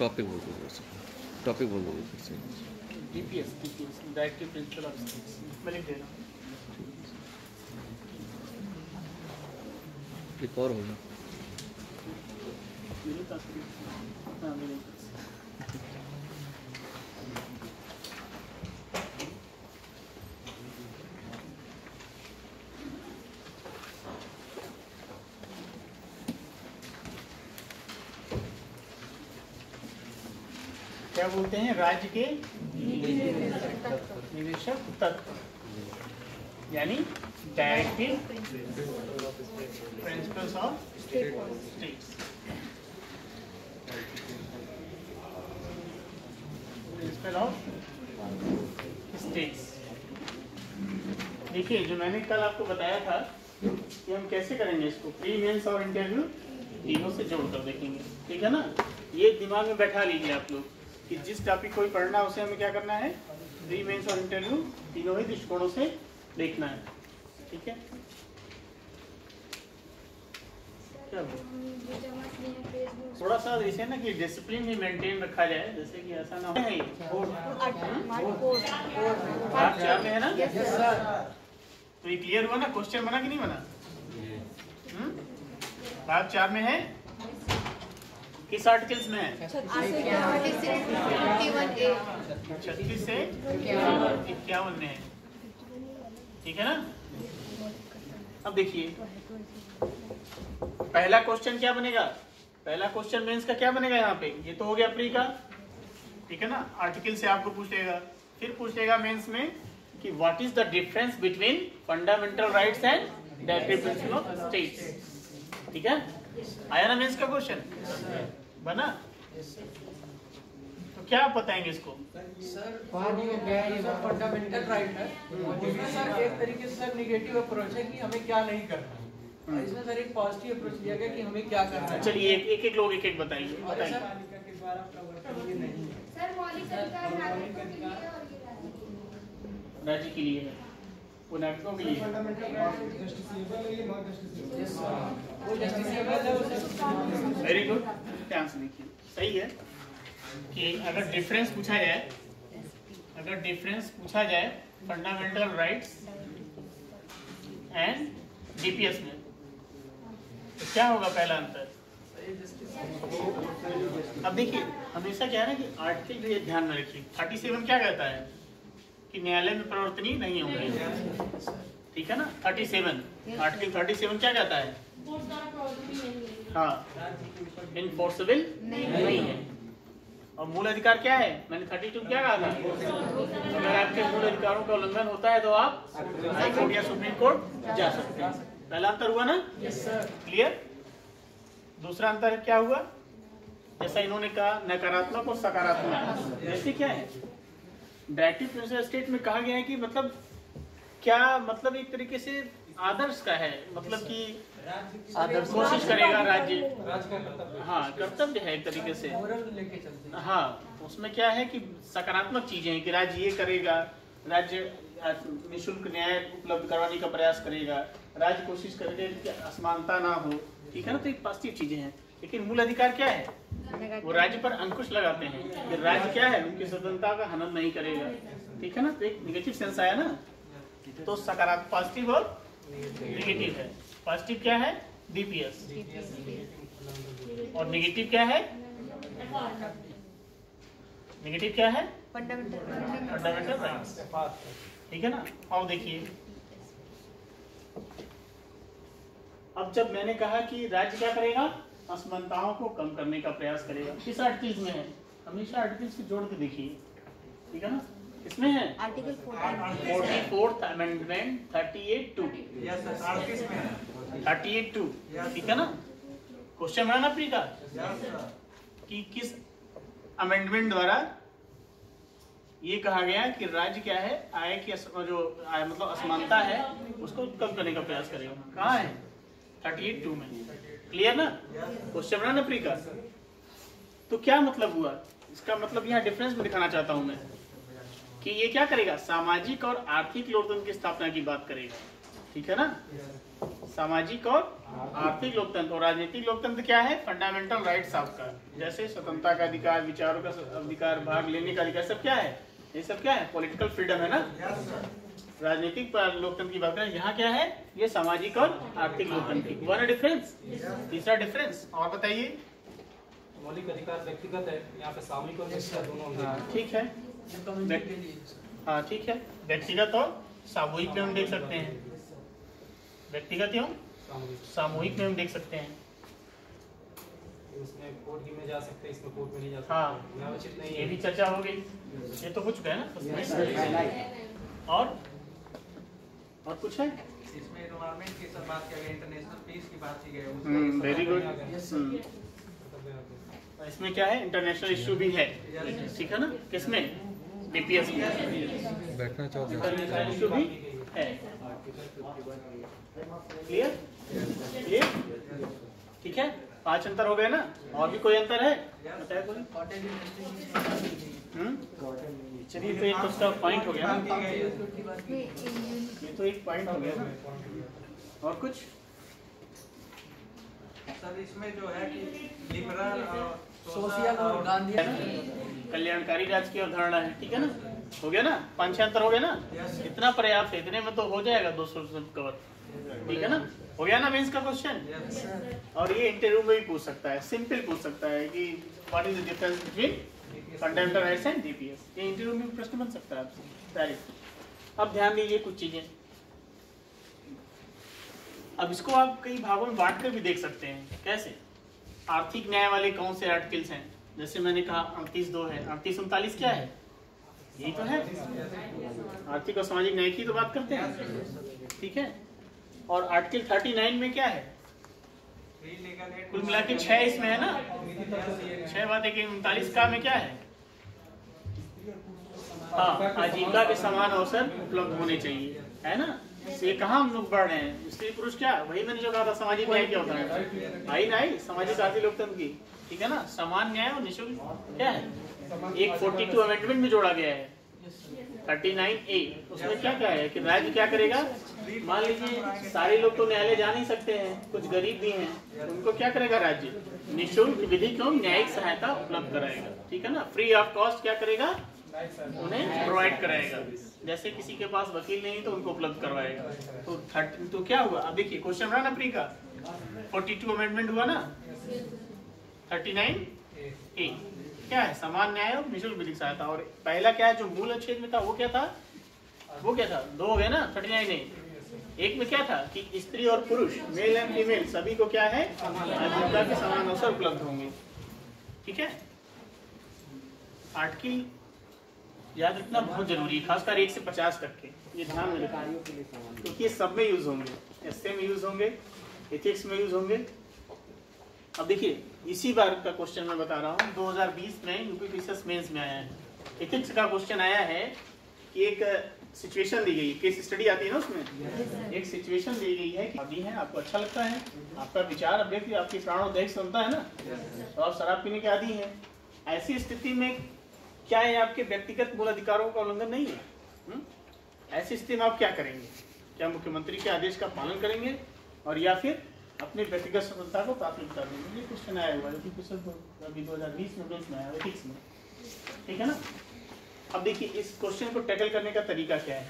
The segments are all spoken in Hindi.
टॉपिक बोल दो टॉपिक बोल दो फिर से। DPS directive principle of states मैं लिख दे रहा हूँ। एक और होगा मेरे पास हाँ मेरे पास क्या बोलते हैं, राज्य के निवेशक तत्व यानी directive principles of states. Principle of states. देखिए जो मैंने कल आपको बताया था कि हम कैसे करेंगे इसको, प्री मेंस और इंटरव्यू तीनों से जोड़कर देखेंगे, ठीक है ना। ये दिमाग में बैठा लीजिए आप लोग कि जिस टॉपिक को पढ़ना है उसे हमें क्या करना है, प्री मेंस और इंटरव्यू तीनों ही दृष्टिकोणों से देखना है, ठीक है। क्या थोड़ा सा जैसे ना कि डिसिप्लिन भी मेंटेन रखा जाए, जैसे कि ऐसा ना हो। भाग 4 में है ना, तो ये क्लियर हुआ ना, क्वेश्चन बना कि नहीं बना? भाग 4 में है, किस आर्टिकल्स में है? 36 से 51 में है, ठीक है ना। अब देखिए पहला क्वेश्चन क्या बनेगा, पहला क्वेश्चन मेंस का क्या बनेगा यहाँ पे, ये तो हो गया प्री का, ठीक है ना। आर्टिकल से आपको पूछेगा, फिर पूछेगा मेंस में कि what is the difference between fundamental rights and directive principle of states, ठीक है। आया ना मेंस का क्वेश्चन, बना? तो क्या आप बताएंगे इसको? सर फंडामेंटल राइट है, इसमें सर एक तरीके से सर निगेटिव अप्रोच है कि हमें क्या नहीं करना है, इसमें सर एक पॉजिटिव अप्रोच दिया गया कि हमें क्या करना है। चलिए एक एक लोग एक एक बताइए। सर मौलिक अधिकार राज्य के लिए है, वो नागरिकों के लिए है। वेरी गुड, ध्यान से देखिए, सही है कि अगर डिफरेंस पूछा जाए, फंडामेंटल राइट्स एंड डीपीएस में, तो क्या होगा पहला अंतर? अब देखिए हमेशा क्या है ना कि आर्टिकल ये ध्यान में रखिए, 37 क्या कहता है कि न्यायालय में परिवर्तनीय नहीं होंगे, ठीक है ना। 37 आर्टिकल 37 क्या कहता है? हाँ, इनफोर्सेबल नहीं है। और मूल अधिकार क्या है, मैंने 32 क्या कहा था, अगर आपके मूल अधिकारों का उल्लंघन होता है तो आप हाई कोर्ट या सुप्रीम कोर्ट जा सकते हैं। पहला अंतर हुआ ना, क्लियर। दूसरा अंतर क्या हुआ, जैसा इन्होंने कहा नकारात्मक और सकारात्मक, जैसे क्या है डायरेक्टिव प्रिंसिपल स्टेट में कहा गया है कि मतलब क्या, मतलब एक तरीके से आदर्श का है, मतलब कि आदर्श कोशिश करेगा राज्य, हाँ कर्तव्य है एक तरीके से, हाँ उसमें क्या है कि सकारात्मक चीजें हैं कि राज्य ये करेगा, राज्य निःशुल्क न्याय उपलब्ध करवाने का प्रयास करेगा, राज्य कोशिश करेगा कि असमानता ना हो, ठीक है ना। तो एक पॉजिटिव चीजें हैं, लेकिन मूल अधिकार क्या है, वो राज्य पर अंकुश लगाते हैं कि राज्य क्या है, उनकी स्वतंत्रता का हनन नहीं करेगा, ठीक है ना। तो एक निगेटिव सेंस आया ना, तो सकारात्मक पॉजिटिव और नेगेटिव है। पॉजिटिव क्या है, डीपीएस, और नेगेटिव क्या है, नेगेटिव क्या है, फंडामेंटल राइट्स, ठीक है ना। और देखिए अब जब मैंने कहा कि राज्य क्या करेगा, असमानताओं को कम करने का प्रयास करेगा, किस आर्टिकल में है, हमेशा आर्टिकल से जोड़ के देखिए, ठीक है ना। इसमें है आर्टिकल 44th अमेंडमेंट 38(2), 38(2), ठीक है ना। क्वेश्चन है ना प्री का कि किस अमेंडमेंट द्वारा ये कहा गया कि राज्य क्या है, आय की जो मतलब असमानता है उसको कम करने का प्रयास करेगा। कहाँ है, 38(2) में, क्लियर ना। क्वेश्चन बना ना प्री का, तो क्या मतलब हुआ इसका, मतलब यहाँ डिफरेंस भी दिखाना चाहता हूं मैं कि ये क्या करेगा, सामाजिक और आर्थिक लोकतंत्र की स्थापना की बात करेगा, ठीक है ना। सामाजिक और आर्थिक लोकतंत्र। और राजनीतिक लोकतंत्र क्या है? फंडामेंटल राइट्स आपका, जैसे स्वतंत्रता का अधिकार, विचारों का अधिकार, भाग लेने का अधिकार, सब क्या है? ये सब क्या है? पॉलिटिकल फ्रीडम है ना। राजनीतिक लोकतंत्र की बात करें, यहाँ क्या है? ये सामाजिक और आर्थिक लोकतंत्र की। One difference. तीसरा डिफरेंस और बताइए। मौलिक अधिकार व्यक्तिगत है, यहाँ पे सामूहिक और व्यक्तिगत दोनों होंगे। ठीक है, हाँ ठीक है। व्यक्तिगत और सामूहिक में हम देख सकते हैं, व्यक्तिगत एवं सामूहिक में हम देख सकते हैं। इसमें कोर्ट की में जा सकते हैं, इसमें कोर्ट में नहीं जा सकते। हाँ, यहाँ उचित नहीं ये है। भी चर्चा हो गई, ये तो कुछ है ना। और कुछ है? इसमें एनवायरनमेंट की सब बात की गई, इंटरनेशनल पीस की बात की गई। Very good. इसमें क्या है? इंटरनेशनल इश्यू भी है, ठीक है ना। किसमें? डीपीएस में बैठना चाहोगे? इंटरनेशनल इश्यू भी है। क्लियर? क्लियर? ठीक है, 5 अंतर हो गए ना। और भी कोई अंतर है? बताया कोई? चलिए, तो एक उसका पॉइंट हो गया ना, ये तो एक पॉइंट हो गया ना। और कुछ? सर इसमें जो है कि लिबरल सोशल और गांधी कल्याणकारी राज्य की अवधारणा है, ठीक है ना। हो गया ना, 5 अंतर हो गया ना। इतना पर्याप्त है, इतने में तो हो जाएगा 200 कवर, ठीक है ना। हो गया ना मेंस का क्वेश्चन। और ये इंटरव्यू में भी पूछ सकता है, सिंपल पूछ सकता है कि what is the difference between fundamental rights and DPS. ये इंटरव्यू में प्रश्न बन सकता है आपसे डायरेक्ट। अब ध्यान दीजिए कुछ चीजें। अब इसको आप कई भागों में बांट कर भी देख सकते हैं। कैसे? आर्थिक न्याय वाले कौन से आर्टिकल्स हैं? जैसे मैंने कहा 38(2) है। 38-39 क्या है? यही तो है, आर्थिक और सामाजिक न्याय की तो बात करते हैं, ठीक है। और आर्टिकल 39 में क्या है? कुल मिला के 6 इसमें है ना। 6 बातें कि 39 का में क्या है? हाँ, आजीविका के समान अवसर उपलब्ध होने चाहिए, है ना। ये कहाँ हम लोग बढ़ रहे हैं? स्त्री पुरुष क्या, वही मैंने जो कहा था सामाजिक न्याय क्या होता है। आई ना आई सामाजिक आर्थिक लोकतंत्र की, ठीक है ना। समान न्याय और निःशुल्क क्या है? एक 42 अमेंडमेंट में जोड़ा गया है 39A। उसमें क्या क्या है कि राज्य क्या करेगा? मान लीजिए सारे लोग तो न्यायालय जा नहीं सकते हैं, कुछ गरीब भी हैं, उनको क्या करेगा राज्य? निःशुल्क विधिक एवं न्यायिक सहायता उपलब्ध कराएगा, ठीक है ना। फ्री ऑफ कॉस्ट क्या करेगा? उन्हें प्रोवाइड कराएगा। जैसे किसी के पास वकील नहीं तो उनको उपलब्ध करवाएगा। तो क्या हुआ? अब देखिए क्वेश्चन रहा ना प्री का, 42 अमेंडमेंट हुआ ना। 39A क्या है? समान न्याय और निःशुल्क विधिक सहायता। और पहला क्या है जो मूल अनुच्छेद में था वो क्या था? वो क्या था? 2 हो गए ना 39A। एक में क्या था कि स्त्री और पुरुष, मेल एंड फीमेल, सभी को क्या है? आजीविका के समान अवसर उपलब्ध होंगे, ठीक है। आर्टिकल याद रखना बहुत जरूरी है, खासकर 1 से 50 तक के, ये ध्यान में रखना, क्योंकि ये सब में यूज होंगे। एसए में यूज होंगे, एथिक्स में यूज होंगे। अब देखिए इसी बार का क्वेश्चन मैं बता रहा हूँ, 2020 में यूपी पीसीएस मेंस में आया है। एथिक्स का क्वेश्चन आया है कि एक सिचुएशन दी गई, केस स्टडी आती है ना, उसमें एक सिचुएशन दी गई है कि अभी है, आपको अच्छा लगता है, आपका विचार अभिव्यक्ति आपकी प्राणोदय सुनता है ना, तो आप शराब पीने के आदी हैं। ऐसी स्थिति में क्या है? आपके व्यक्तिगत मूल अधिकारों का उल्लंघन नहीं है। ऐसी स्थिति में आप क्या करेंगे? क्या मुख्यमंत्री के आदेश का पालन करेंगे और या फिर अपनी व्यक्तिगत स्वतंत्रता को प्राथमिकता देंगे? ये क्वेश्चन आया हुआ है अभी 2020 में बेंच में आया एथिक्स में, ठीक है ना। अब देखिए इस क्वेश्चन को टैकल करने का तरीका क्या है।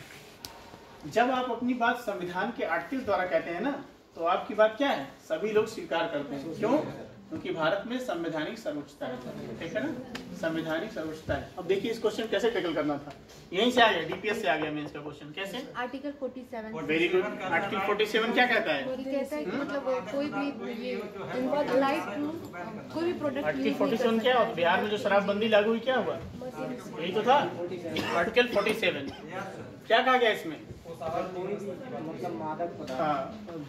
जब आप अपनी बात संविधान के आर्टिकल द्वारा कहते हैं ना, तो आपकी बात क्या है? सभी लोग स्वीकार करते हैं। क्यों? क्योंकि भारत में संवैधानिक सर्वोच्चता है, ठीक है ना, संवैधानिक सर्वोच्चता है। अब देखिए इस क्वेश्चन कैसे टैकल करना था, यहीं से आ गया, डीपीएस से आ गया मेंस का क्वेश्चन। कैसे? आर्टिकल 47। Very good. आर्टिकल 47 क्या कहता है? ये कहता है कि मतलब कोई भी इनवॉल्व अलाइड टू कोई भी प्रोडक्ट आर्टिकल 47 क्या हुआ? बिहार में जो शराबबंदी लागू हुई क्या हुआ? यही तो था आर्टिकल 47। क्या कहा गया इसमें? हाँ,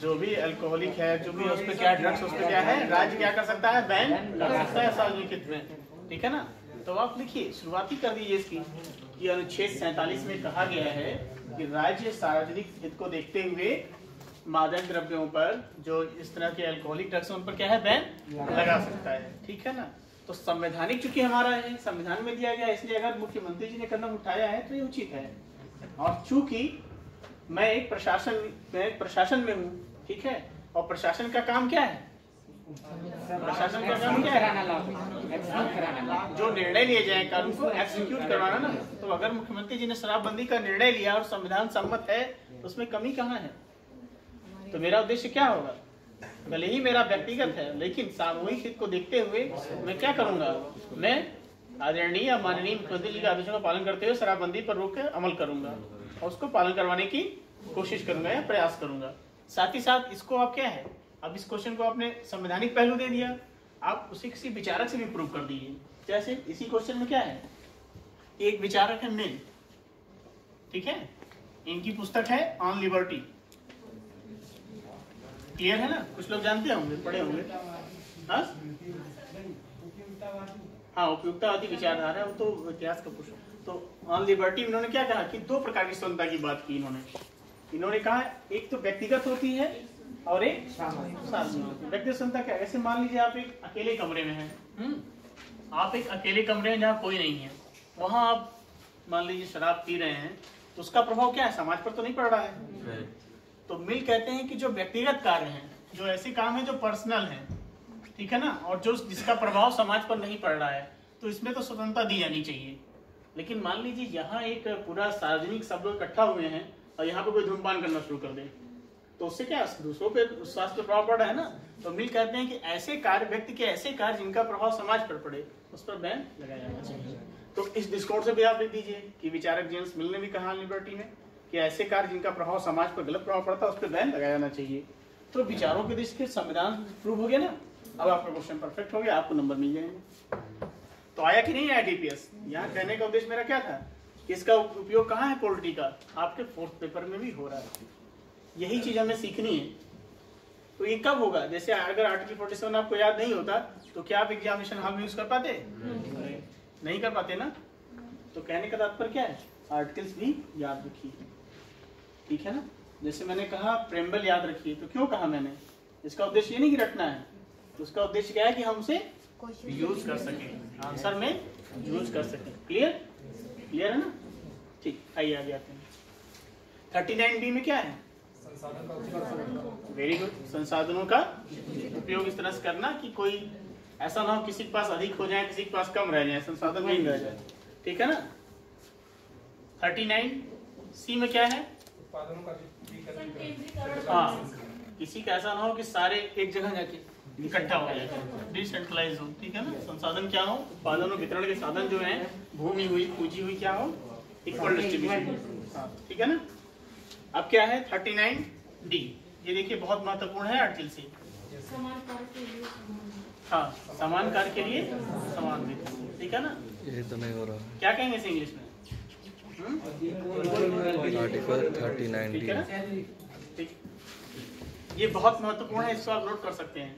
जो भी अल्कोहलिक है, जो भी उस पर क्या ड्रग्स, उस पर क्या है, राज्य क्या कर सकता है? बैन कर सकता है सार्वजनिक हित में, ठीक है ना। तो आप लिखिए, शुरुआती कर दीजिए इसकी कि अनुच्छेद 47 में कहा गया है कि राज्य सार्वजनिक हित को देखते हुए मादक द्रव्यों पर, जो इस तरह के अल्कोहलिक ड्रग्स उन पर क्या है? बैन लगा सकता है, ठीक है ना। तो संवैधानिक चूंकि हमारा है, संविधान में दिया गया, इसलिए अगर मुख्यमंत्री जी ने कदम उठाया है तो ये उचित है। और चूंकि मैं एक प्रशासन में हूँ, ठीक है। और प्रशासन का काम क्या है? प्रशासन का काम क्या है? जो निर्णय लिए जाए कानून को एक्जीक्यूट करवाना ना। तो अगर मुख्यमंत्री जी ने शराबबंदी का निर्णय लिया और संविधान सम्मत है तो उसमें कमी कहाँ है? तो मेरा उद्देश्य क्या होगा? भले ही मेरा व्यक्तिगत है, लेकिन सामूहिक हित को देखते हुए मैं क्या करूंगा? मैं आदरणीय या माननीय मुख्यमंत्री जी के आदेशों का पालन करते हुए शराबबंदी पर रोक अमल करूंगा और उसको पालन करवाने की कोशिश करूंगा या प्रयास करूंगा। साथ ही साथ इसको आप क्या है, अब इस क्वेश्चन को आपने संवैधानिक पहलू दे दिया, आप उसे किसी विचारक से भी प्रूव कर दीजिए। जैसे इसी क्वेश्चन में क्या है, एक विचारक है मिल, ठीक है, इनकी पुस्तक है ऑन लिबर्टी, क्लियर है ना? कुछ लोग जानते होंगे, पढ़े होंगे। हाँ, उपयुक्तावादी विचारधारा, वो तो इतिहास का पुस्तक। तो ऑन लिबर्टी इन्होंने क्या कहा कि दो प्रकार की स्वतंत्रता की बात की इन्होंने कहा एक तो व्यक्तिगत होती है और एक सार्वजनिक। व्यक्तिगत स्वतंत्रता क्या? ऐसे मान लीजिए आप एक अकेले कमरे में हैं, आप एक अकेले कमरे में जहाँ कोई नहीं है, वहां आप मान लीजिए शराब पी रहे हैं, तो उसका प्रभाव क्या है? समाज पर तो नहीं पड़ रहा है। तो मिल कहते हैं कि जो व्यक्तिगत कार्य हैं, जो ऐसे काम है जो पर्सनल है, ठीक है ना, और जो जिसका प्रभाव समाज पर नहीं पड़ रहा है, तो इसमें तो स्वतंत्रता दी जानी चाहिए। लेकिन मान लीजिए यहाँ एक पूरा सार्वजनिक सब लोग इकट्ठा हुए हैं और यहाँ पे कोई धूमपान करना शुरू कर दे, तो उससे क्या दूसरों पे स्वास्थ्य पर प्रभाव पड़ रहा है ना। तो मिल कहते हैं कि ऐसे कार्य, व्यक्ति के ऐसे कार्य जिनका प्रभाव समाज पर पड़े, उस पर बैन लगाया जाना चाहिए। तो इस दृष्टिकोण से भी आप लिख दीजिए कि विचारक जेम्स मिल ने भी कहा लिबर्टी में कि ऐसे कार्य जिनका प्रभाव समाज पर गलत प्रभाव पड़ता है, उस पर बैन लगाया जाना चाहिए। तो विचारों के दृष्टि से संविधान प्रूव हो गया ना। अब आपका क्वेश्चन परफेक्ट हो गया, आपको नंबर मिल जाएंगे। तो आया कि नहीं आया डीपीएस? यहाँ कहने का उद्देश्य मेरा क्या था कि इसका उपयोग कहाँ है पॉलिटी का? आपके फोर्थ पेपर में भी हो रहा है। यही चीज हमें सीखनी है। तो ये कब होगा? जैसे अगर आर्टिकल 47 आपको याद नहीं होता तो क्या आप एग्जामिनेशन हॉल में यूज कर पाते? नहीं कर पाते ना। तो कहने का तात्पर्य क्या है? आर्टिकल्स भी याद रखिए, ठीक है ना। जैसे मैंने कहा प्रेम्बल याद रखिए, तो क्यों कहा मैंने? इसका उद्देश्य ये नहीं कि रटना है, तो उसका उद्देश्य क्या है कि हम उसे यूज कर सके, आंसर में यूज कर सके। क्लियर? क्लियर है ना? ठीक, आइए आगे आते हैं। 39B में क्या है? Very good. संसाधनों का उपयोग इस तरह से करना कि कोई ऐसा ना हो किसी के पास अधिक हो जाए, किसी के पास कम रह जाए, संसाधन नहीं रह जाए, ठीक है ना। 39C में क्या है? हाँ, किसी का ऐसा ना हो कि सारे एक जगह जाके इकट्ठा हो जाए, डिसेंट्रलाइज हो, ठीक है ना। संसाधन क्या हो? उत्पादन और वितरण के साधन जो हैं, भूमि हुई, पूंजी हुई, क्या हो? इक्वल डिस्ट्रीब्यूशन, ठीक है ना। अब क्या है? 39D, ये देखिए बहुत महत्वपूर्ण है आर्टिकल से। हाँ, समान कार्य के लिए समान वेतन, ठीक है ना। ये तो नहीं हो रहा। क्या कहेंगे इसे इंग्लिश में? आर्टिकल 39D, ठीक है ना। ठीक, ये बहुत महत्वपूर्ण है, इसको आप नोट कर सकते हैं।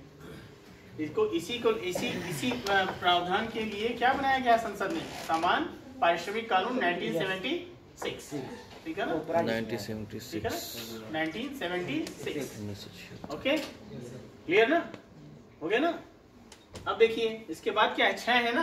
इसको इसी प्रावधान के लिए क्या बनाया गया संसद में? समान पारिश्रमिक कानून 1976, ठीक है ना। 1976, ठीक है ना, 1976। ओके, क्लियर ना? हो गया ना। अब देखिए इसके बाद क्या है? 6 है ना।